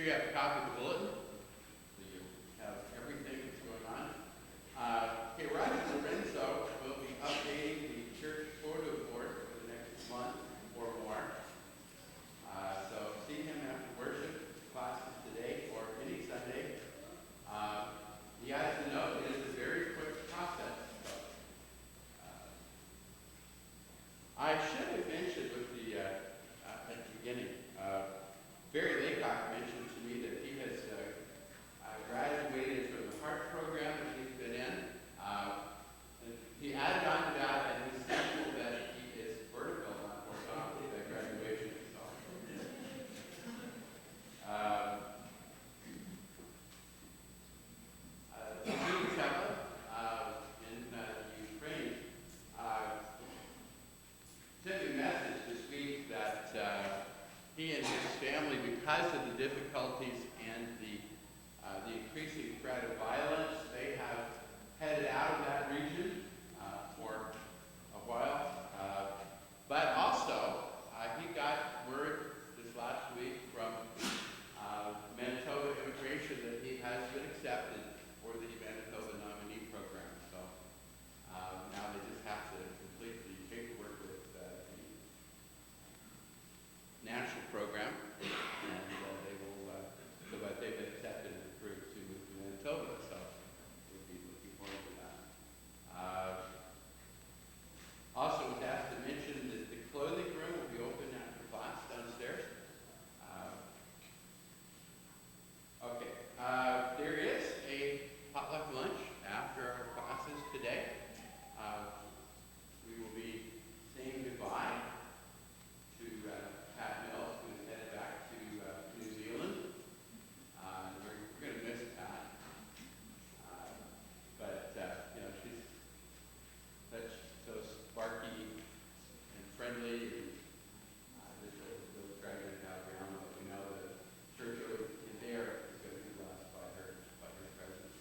sure you have a copy of the bulletin, so you have everything that's going on. Okay, Roger Lorenzo will be updating the church photo board for the next month or more. So see him after worship classes today or any Sunday. He has to know it is a very quick process. So, I should have mentioned with the at the beginning. Barry Laycock mentioned to me that he has graduated from the heart program that he's been in. And he added on to that, and he's thankful that he is vertical, not horizontal, that graduation. So, in Ukraine sent me a message this week that he and his family, because of the difficulties and the increasing threat of violence, they have headed out of that region for a while. But also, he got word this last week from Manitoba Immigration that he has been accepted for the Manitoba nominee program. So now they just have to complete the paperwork with the national program, and they will, but they've been accepted and approved to move to Manitoba, so we'll be looking forward to that. Also was asked to mention that the clothing room will be open after class downstairs. Okay, there is a potluck lunch after our classes today. We will be saying goodbye to Pat Mills, who is headed back to New Zealand. We're going to miss Pat. But she's so sparky and friendly. And just a little dragon out around, but we know the church in there is going to be blessed by her presence.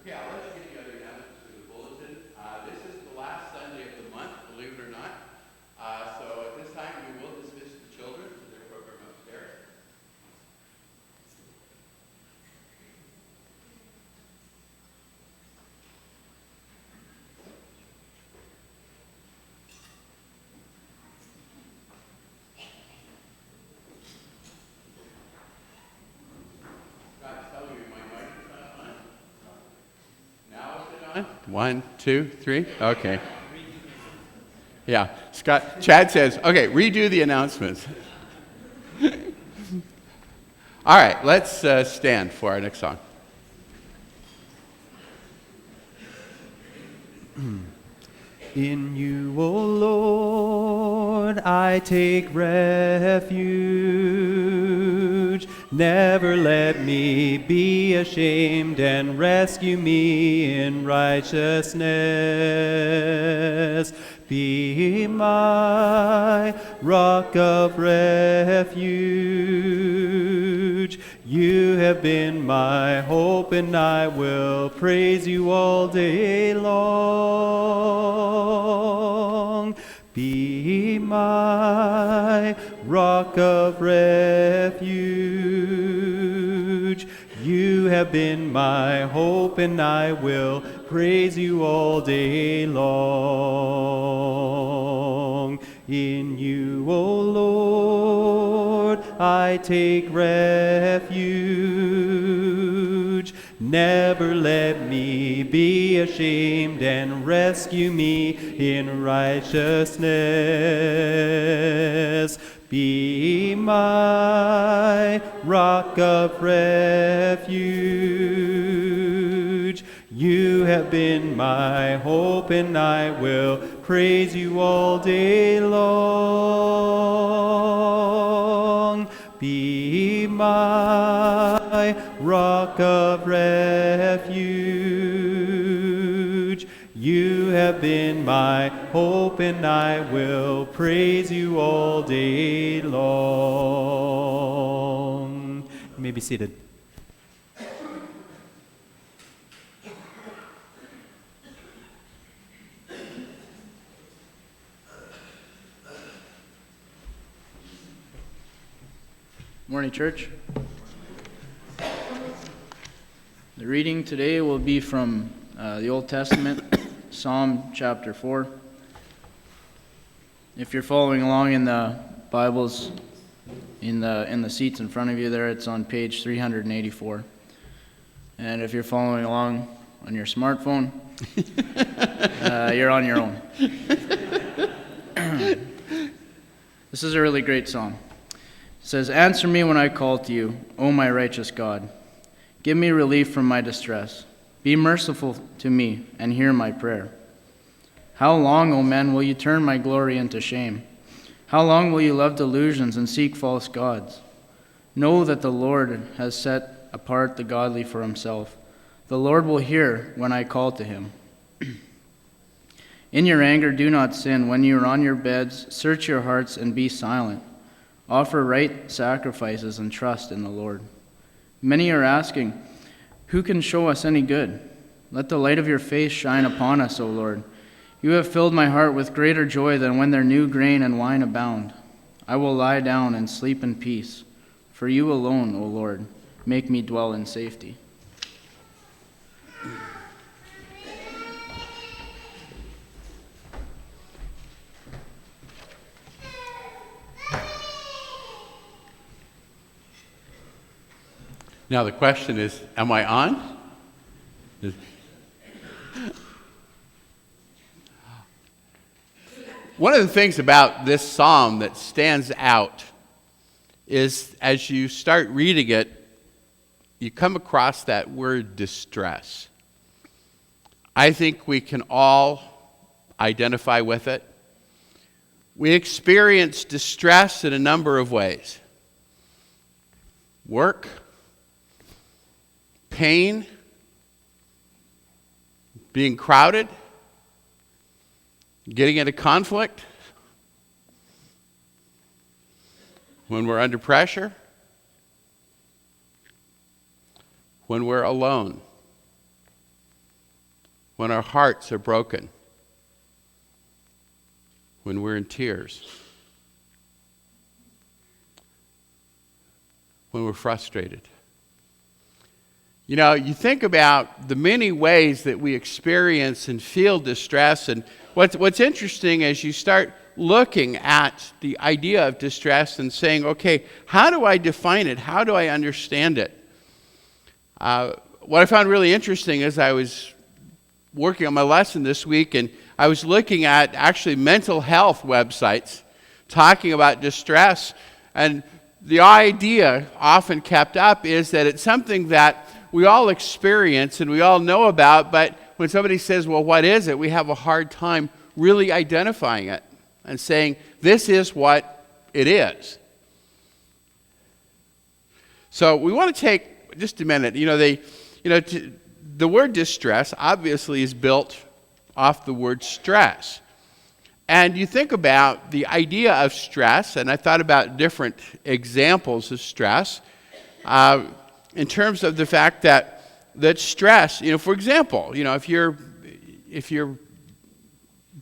Okay, I'll let you get the other announcements through the bulletin. This is the last Sunday of the month, believe it or not. So at this time, we will dismiss the children to their program upstairs. Scott's telling me my mic is not on. Now is it on? 1, 2, 3. Okay. Yeah, Chad says, okay, redo the announcements. All right, let's stand for our next song. In you, O Lord, I take refuge. Never let me be ashamed, and rescue me in righteousness. Be my rock of refuge. You have been my hope, and I will praise you all day long. Be my rock of refuge. You have been my hope, and I will praise you all day long. In you, O Lord, I take refuge. Never let me be ashamed, and rescue me in righteousness. Be my rock of refuge. You have been my hope, and I will praise you all day long. Be my rock of refuge. You have been my hope, and I will praise you all day long. You may be seated. Morning, church. The reading today will be from the Old Testament, Psalm chapter 4. If you're following along in the Bibles, in the seats in front of you there, it's on page 384. And if you're following along on your smartphone, you're on your own. This is a really great song. It says, "Answer me when I call to you, O my righteous God. Give me relief from my distress. Be merciful to me and hear my prayer. How long, O men, will you turn my glory into shame? How long will you love delusions and seek false gods? Know that the Lord has set apart the godly for himself. The Lord will hear when I call to him. In your anger, do not sin. When you are on your beds, search your hearts and be silent. Offer right sacrifices and trust in the Lord. Many are asking, who can show us any good? Let the light of your face shine upon us, O Lord. You have filled my heart with greater joy than when their new grain and wine abound. I will lie down and sleep in peace. For you alone, O Lord, make me dwell in safety." Now the question is, am I on? One of the things about this psalm that stands out is as you start reading it, you come across that word distress. I think we can all identify with it. We experience distress in a number of ways. Work, pain, being crowded, getting into conflict, when we're under pressure, when we're alone, when our hearts are broken, when we're in tears, when we're frustrated. You know, you think about the many ways that we experience and feel distress, and what's interesting as you start looking at the idea of distress and saying, okay, how do I define it? How do I understand it? What I found really interesting is I was working on my lesson this week, and I was looking at actually mental health websites talking about distress, and the idea often kept up is that it's something that we all experience and we all know about, but when somebody says, well, what is it? We have a hard time really identifying it and saying, this is what it is. So we want to take just a minute. The word distress obviously is built off the word stress. And you think about the idea of stress, and I thought about different examples of stress, in terms of the fact that stress, for example, if you're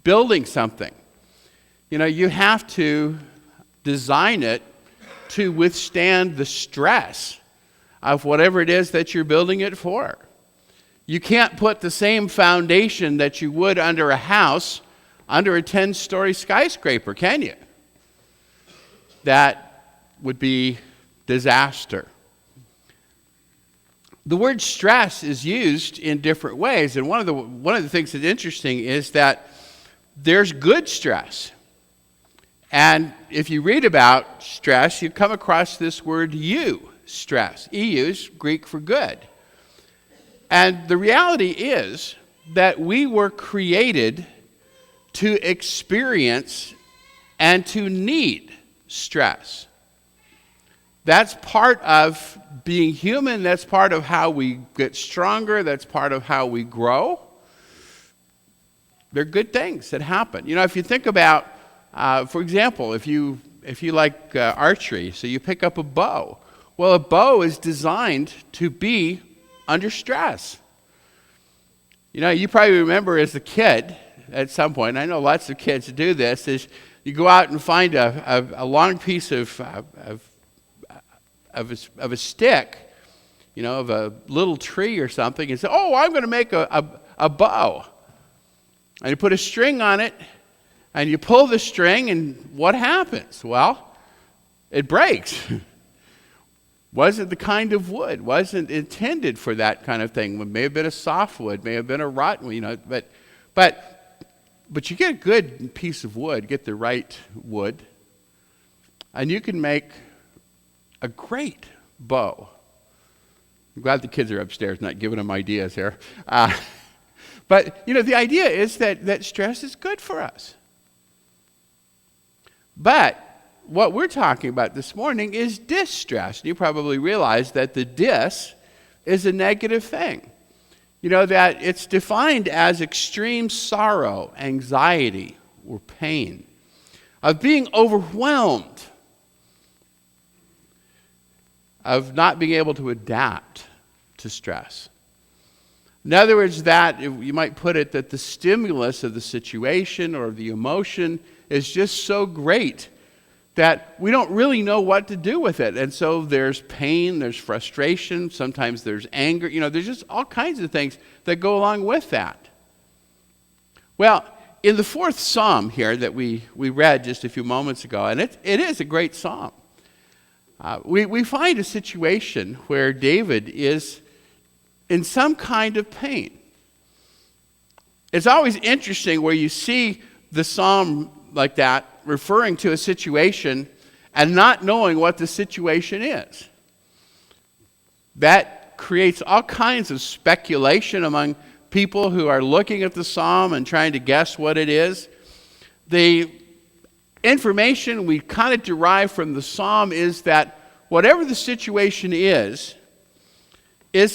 building something, you have to design it to withstand the stress of whatever it is that you're building it for. You can't put the same foundation that you would under a house under a 10-story skyscraper, can you? That would be disaster. The word stress is used in different ways, and one of the things that's interesting is that there's good stress. And if you read about stress, you come across this word eustress. Eu's Greek for good. And the reality is that we were created to experience and to need stress. That's part of being human. That's part of how we get stronger. That's part of how we grow. They're good things that happen. If you think about, for example, if you like archery, so you pick up a bow. Well, a bow is designed to be under stress. You probably remember as a kid at some point, and I know lots of kids do this, is you go out and find a long piece of of a stick, of a little tree or something, and say, oh, I'm going to make a bow. And you put a string on it, and you pull the string, and what happens? Well, it breaks. Wasn't the kind of wood, wasn't intended for that kind of thing. It may have been a soft wood, may have been a rotten wood, but you get a good piece of wood, get the right wood, and you can make a great bow. I'm glad the kids are upstairs, not giving them ideas here. But the idea is that stress is good for us. But what we're talking about this morning is distress. You probably realize that the dis is a negative thing. That it's defined as extreme sorrow, anxiety, or pain, of being overwhelmed, of not being able to adapt to stress. In other words, that you might put it that the stimulus of the situation or the emotion is just so great that we don't really know what to do with it. And so there's pain, there's frustration, sometimes there's anger. There's just all kinds of things that go along with that. Well, in the 4th Psalm here that we read just a few moments ago, and it is a great psalm, we find a situation where David is in some kind of pain. It's always interesting where you see the psalm like that referring to a situation and not knowing what the situation is. That creates all kinds of speculation among people who are looking at the psalm and trying to guess what it is. The information we kind of derive from the psalm is that whatever the situation is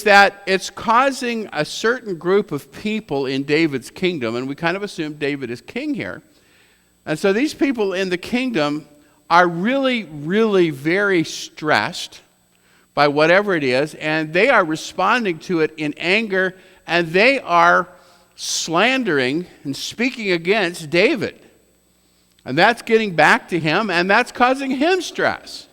that it's causing a certain group of people in David's kingdom, and we kind of assume David is king here. And so these people in the kingdom are really, really very stressed by whatever it is, and they are responding to it in anger, and they are slandering and speaking against David. And that's getting back to him, and that's causing him stress.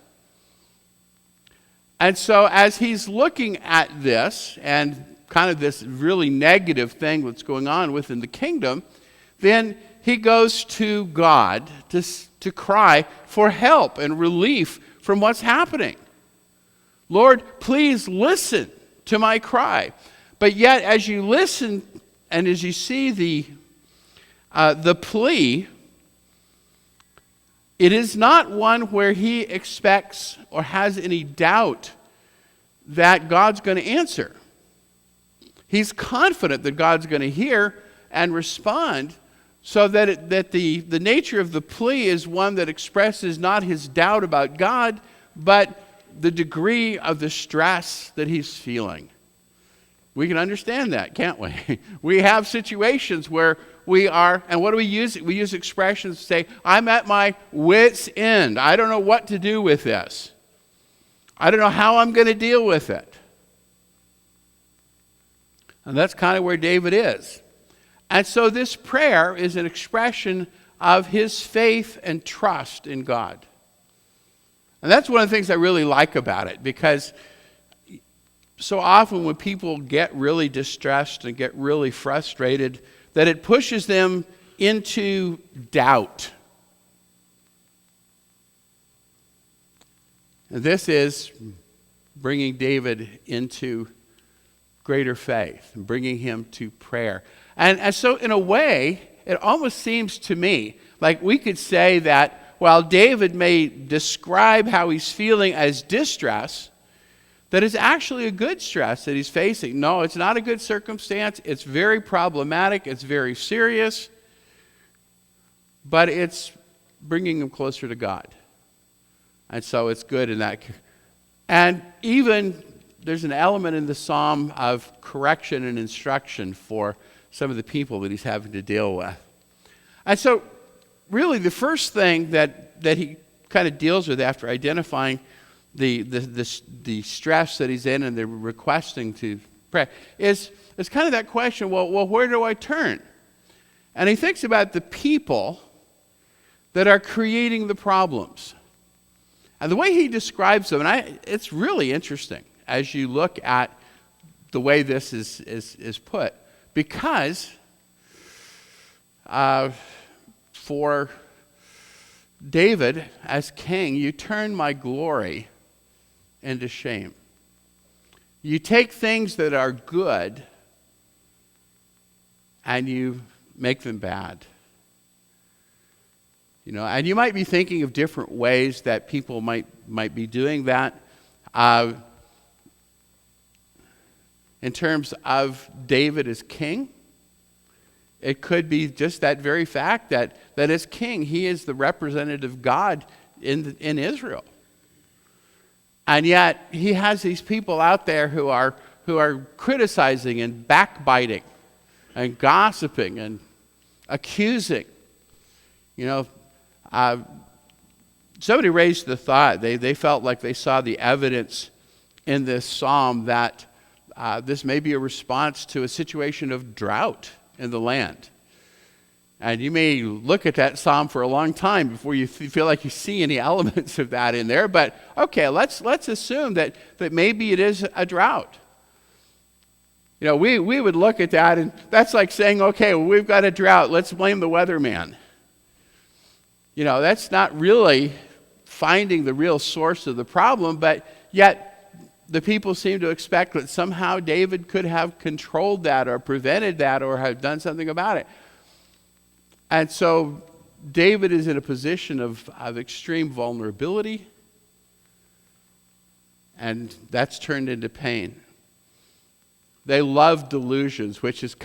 And so as he's looking at this and kind of this really negative thing that's going on within the kingdom, then he goes to God to cry for help and relief from what's happening. Lord, please listen to my cry. But yet as you listen and as you see the plea, it is not one where he expects or has any doubt that God's going to answer. He's confident that God's going to hear and respond, so that the nature of the plea is one that expresses not his doubt about God, but the degree of the stress that he's feeling. We can understand that, can't we? We have situations where we are, and what do we use? We use expressions to say, I'm at my wit's end. I don't know what to do with this. I don't know how I'm going to deal with it. And that's kind of where David is. And so this prayer is an expression of his faith and trust in God. And that's one of the things I really like about it, because so often when people get really distressed and get really frustrated, that it pushes them into doubt. And this is bringing David into greater faith and bringing him to prayer. And so in a way, it almost seems to me like we could say that while David may describe how he's feeling as distress, that it's actually a good stress that he's facing. No, it's not a good circumstance. It's very problematic. It's very serious. But it's bringing him closer to God. And so it's good in that. And even there's an element in the psalm of correction and instruction for some of the people that he's having to deal with. And so really the first thing that he kind of deals with after identifying the stress that he's in and the requesting to pray is kind of that question, well, where do I turn? And he thinks about the people that are creating the problems. And the way he describes them, it's really interesting as you look at the way this is put. Because for David as king, you turn my glory into shame. You take things that are good and you make them bad. And you might be thinking of different ways that people might be doing that. In terms of David as king, it could be just that very fact that as king, he is the representative of God in Israel. And yet, he has these people out there who are criticizing and backbiting and gossiping and accusing. Somebody raised the thought, they felt like they saw the evidence in this psalm that this may be a response to a situation of drought in the land. And you may look at that psalm for a long time before you feel like you see any elements of that in there. But okay, let's assume that maybe it is a drought. We would look at that, and that's like saying, okay, well, we've got a drought. Let's blame the weatherman. That's not really finding the real source of the problem, but yet the people seem to expect that somehow David could have controlled that or prevented that or have done something about it. And so David is in a position of extreme vulnerability, and that's turned into pain. They love delusions, which is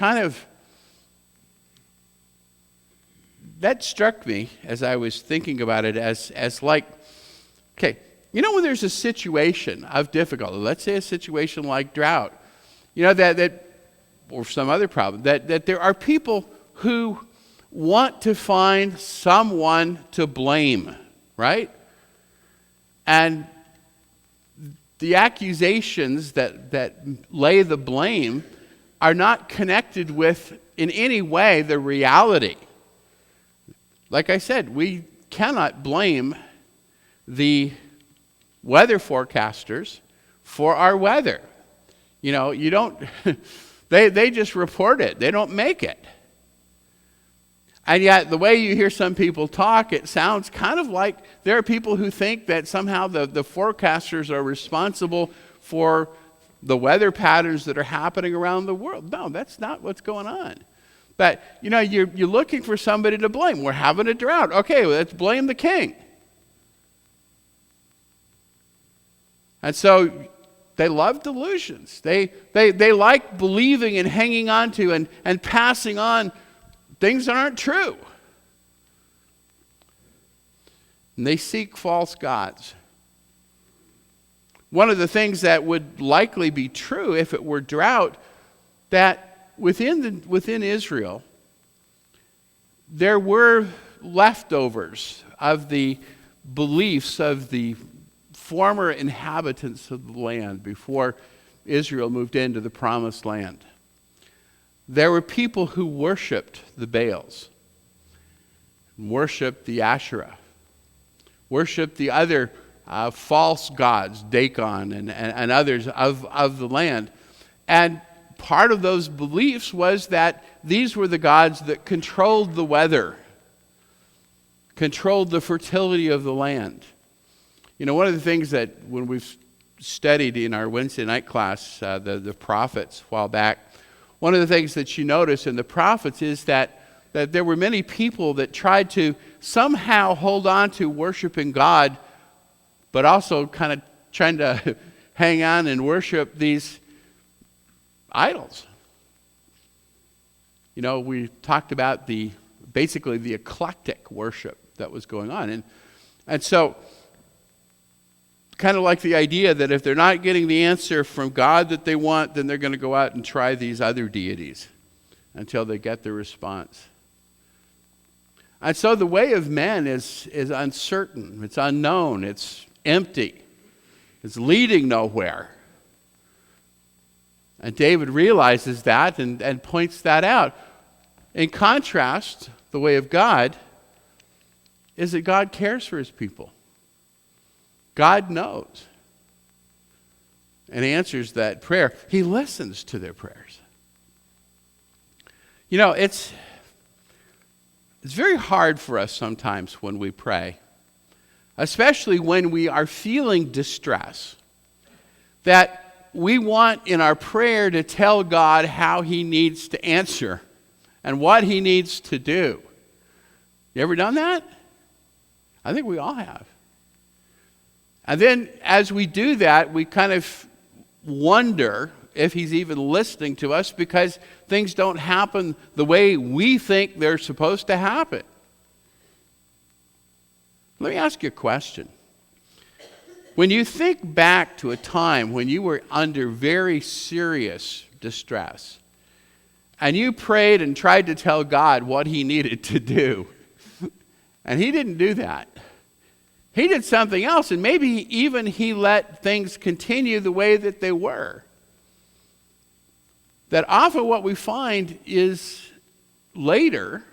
that struck me as I was thinking about it as like, okay, when there's a situation of difficulty, let's say a situation like drought, that or some other problem, that there are people who want to find someone to blame, right? And the accusations that lay the blame are not connected with, in any way, the reality. Like I said, we cannot blame the weather forecasters for our weather. You don't, they just report it. They don't make it. And yet, the way you hear some people talk, it sounds kind of like there are people who think that somehow the forecasters are responsible for the weather patterns that are happening around the world. No, that's not what's going on. But, you're looking for somebody to blame. We're having a drought. Okay, well, let's blame the king. And so they love delusions. They like believing and hanging on to and passing on things that aren't true. And they seek false gods. One of the things that would likely be true if it were drought, that within Israel, there were leftovers of the beliefs of the former inhabitants of the land before Israel moved into the promised land. There were people who worshipped the Baals, worshipped the Asherah, worshipped the other false gods, Dagon and others of the land. And part of those beliefs was that these were the gods that controlled the weather, controlled the fertility of the land. One of the things that when we've studied in our Wednesday night class, the prophets a while back, one of the things that you notice in the prophets is that there were many people that tried to somehow hold on to worshiping God, but also kind of trying to hang on and worship these idols. We talked about basically the eclectic worship that was going on. And so, kind of like the idea that if they're not getting the answer from God that they want, then they're going to go out and try these other deities until they get the response. And so the way of men is uncertain, it's unknown, it's empty, it's leading nowhere. And David realizes that and points that out. In contrast, the way of God is that God cares for his people. God knows and answers that prayer. He listens to their prayers. You know, it's very hard for us sometimes when we pray, especially when we are feeling distress, that we want in our prayer to tell God how he needs to answer and what he needs to do. You ever done that? I think we all have. And then as we do that, we kind of wonder if he's even listening to us because things don't happen the way we think they're supposed to happen. Let me ask you a question. When you think back to a time when you were under very serious distress, and you prayed and tried to tell God what he needed to do, and he didn't do that. He did something else, and maybe even he let things continue the way that they were. That often what we find is later,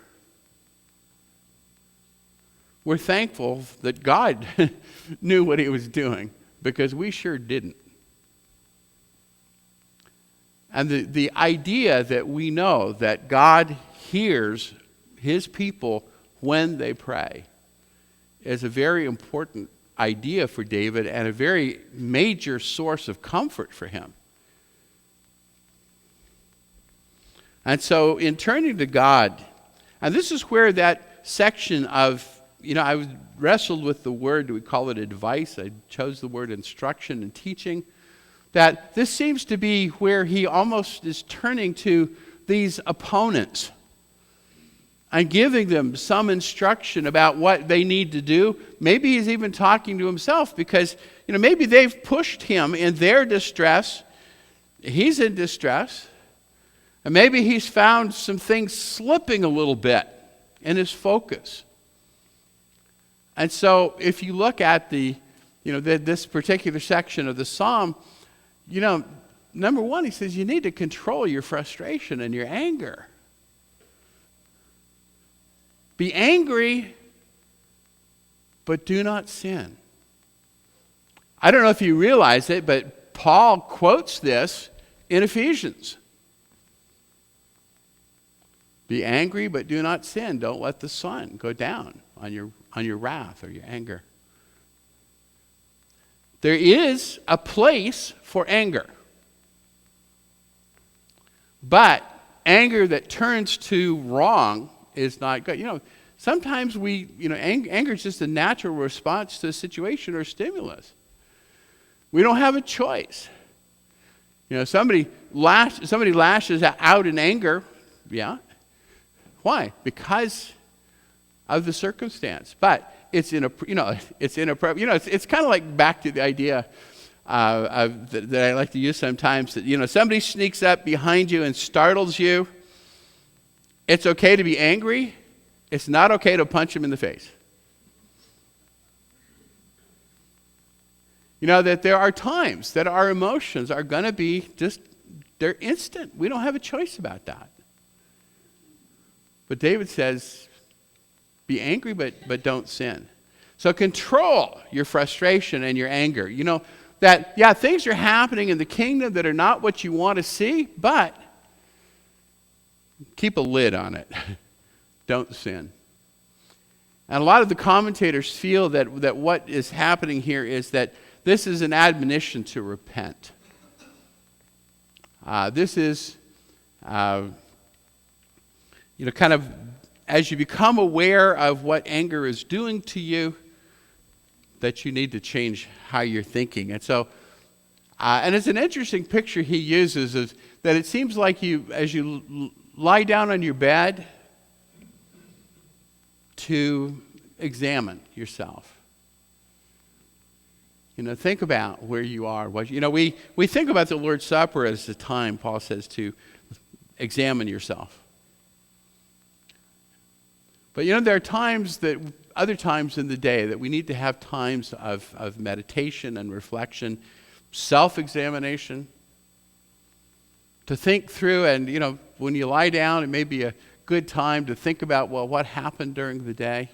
we're thankful that God knew what he was doing, because we sure didn't. And the idea that we know that God hears his people when they pray is a very important idea for David and a very major source of comfort for him. And so in turning to God, and this is where that section of, I wrestled with the word, do we call it advice? I chose the word instruction and teaching. That this seems to be where he almost is turning to these opponents and giving them some instruction about what they need to do. Maybe he's even talking to himself because, maybe they've pushed him in their distress. He's in distress. And maybe he's found some things slipping a little bit in his focus. And so if you look at this particular section of the psalm, number one, he says you need to control your frustration and your anger. Be angry, but do not sin. I don't know if you realize it, but Paul quotes this in Ephesians. Be angry, but do not sin. Don't let the sun go down on your wrath or your anger. There is a place for anger. But anger that turns to wrong is not good. Sometimes anger is just a natural response to a situation or stimulus. We don't have a choice. Somebody lashes out in anger. Yeah. Why? Because of the circumstance. But it's inappropriate. It's kind of like back to the idea that I like to use sometimes that somebody sneaks up behind you and startles you. It's okay to be angry. It's not okay to punch him in the face. That there are times that our emotions are going to be they're instant. We don't have a choice about that. But David says, be angry, but don't sin. So control your frustration and your anger. Things are happening in the kingdom that are not what you want to see, but keep a lid on it. Don't sin. And a lot of the commentators feel that what is happening here is that this is an admonition to repent. This is, kind of as you become aware of what anger is doing to you, that you need to change how you're thinking. And so, and it's an interesting picture he uses is that it seems like as you lie down on your bed, to examine yourself. Think about where you are. We think about the Lord's Supper as a time, Paul says, to examine yourself. But there are other times in the day that we need to have times of meditation and reflection, self-examination, to think through. And, when you lie down, it may be a good time to think about, what happened during the day?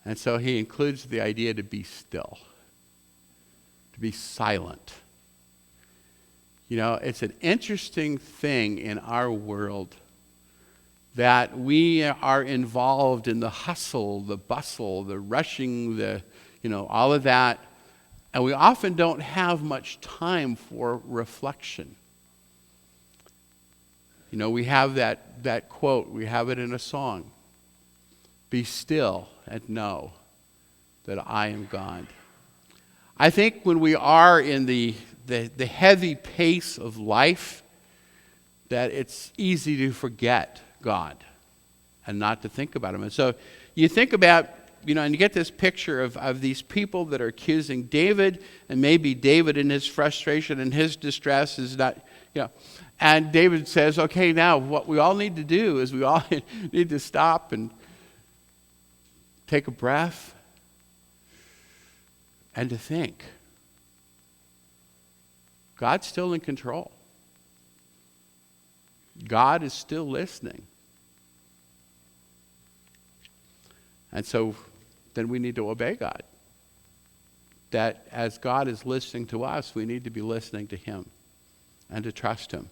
And so he includes the idea to be still, to be silent. You know, it's an interesting thing in our world that we are involved in the hustle, the bustle, the rushing, all of that. And we often don't have much time for reflection. You know, we have that quote, we have it in a song. Be still and know that I am God. I think when we are in the heavy pace of life, that it's easy to forget God and not to think about him. And so you think about, and you get this picture of these people that are accusing David, and maybe David in his frustration and his distress is not, and David says, okay, now what we all need to do is we all need to stop and take a breath and to think. God's still in control. God is still listening. And so then we need to obey God. That as God is listening to us, we need to be listening to him and to trust him.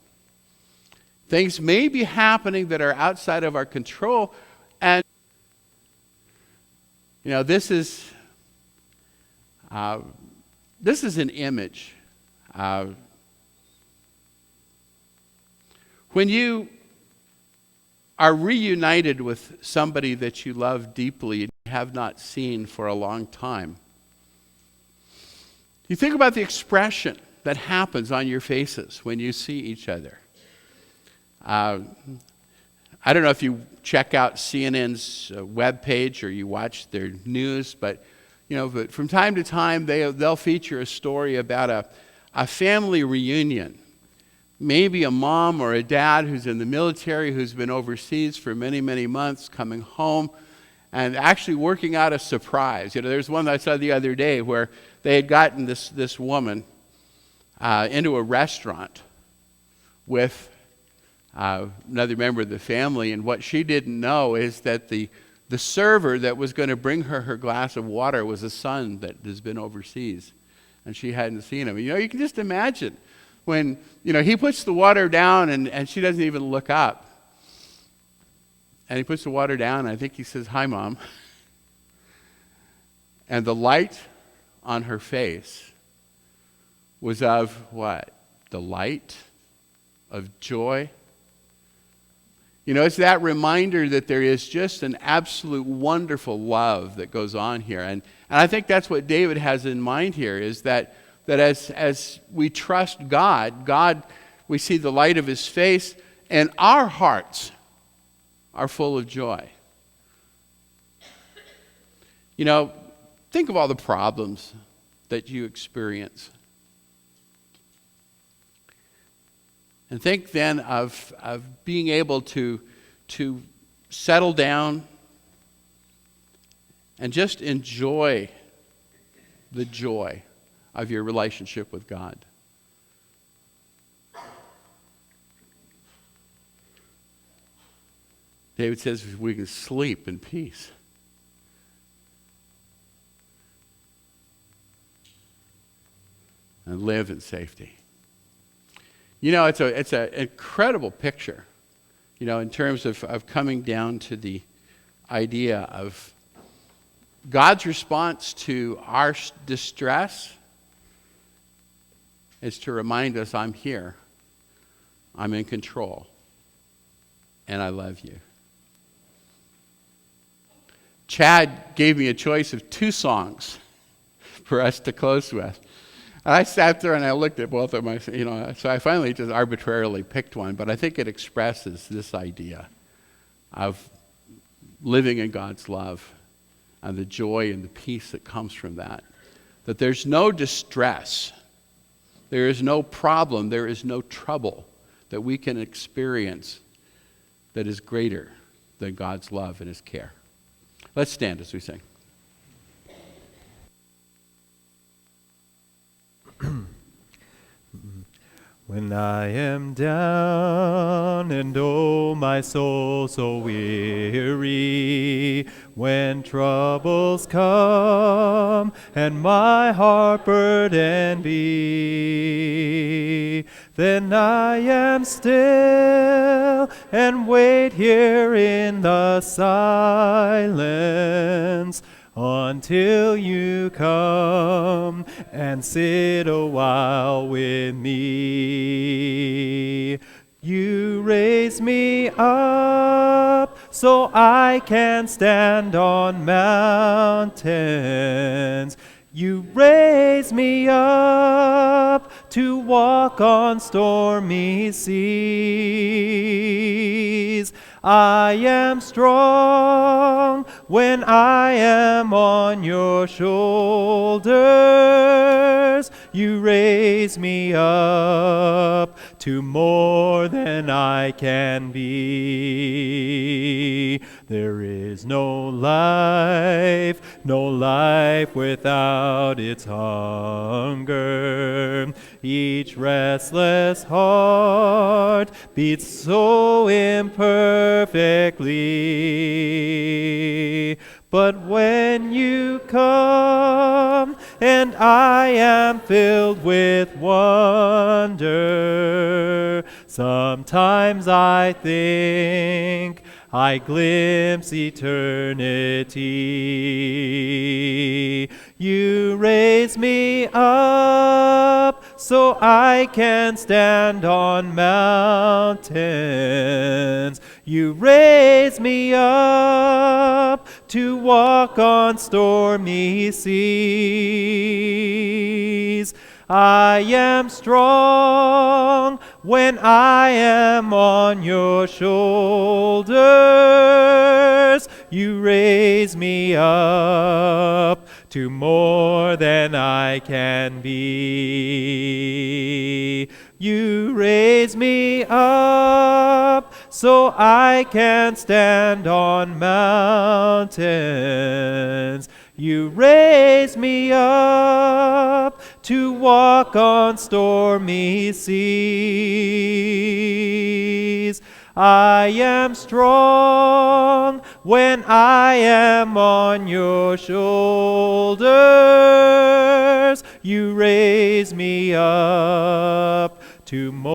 Things may be happening that are outside of our control, and this is an image. When you are reunited with somebody that you love deeply and have not seen for a long time, you think about the expression that happens on your faces when you see each other. I don't know if you check out CNN's webpage or you watch their news, but from time to time they'll feature a story about a family reunion. Maybe a mom or a dad who's in the military, who's been overseas for many, many months, coming home and actually working out a surprise. There's one that I saw the other day where they had gotten this woman into a restaurant with another member of the family, and what she didn't know is that the server that was going to bring her glass of water was a son that has been overseas, and she hadn't seen him. You can just imagine when he puts the water down and she doesn't even look up, and he puts the water down, and I think he says, "Hi, Mom," and the light on her face was of what? Delight, of joy. It's that reminder that there is just an absolute wonderful love that goes on here. And I think that's what David has in mind here, is that as we trust God, we see the light of his face, and our hearts are full of joy. Think of all the problems that you experience. And think then of being able to settle down and just enjoy the joy of your relationship with God. David says we can sleep in peace. And live in safety. It's an incredible picture, in terms of coming down to the idea of God's response to our distress is to remind us, I'm here, I'm in control, and I love you. Chad gave me a choice of 2 songs for us to close with. And I sat there and I looked at both of them, so I finally just arbitrarily picked one, but I think it expresses this idea of living in God's love and the joy and the peace that comes from that. That there's no distress, there is no problem, there is no trouble that we can experience that is greater than God's love and his care. Let's stand as we sing. When I am down and oh my soul so weary, when troubles come and my heart burdened be, then I am still and wait here in the silence until you come and sit a while with me. You raise me up so I can stand on mountains. You raise me up to walk on stormy seas. I am strong when I am on your shoulders. You raise me up to more than I can be. There is no life without its hunger. Each restless heart beats so imperfectly. But when you come and I am filled with wonder, sometimes I think I glimpse eternity. You raise me up so I can stand on mountains. You raise me up to walk on stormy seas. I am strong when I am on your shoulders. You raise me up to more than I can be. You raise me up so I can stand on mountains. You raise me up to walk on stormy seas. I am strong when I am on your shoulders. You raise me up to more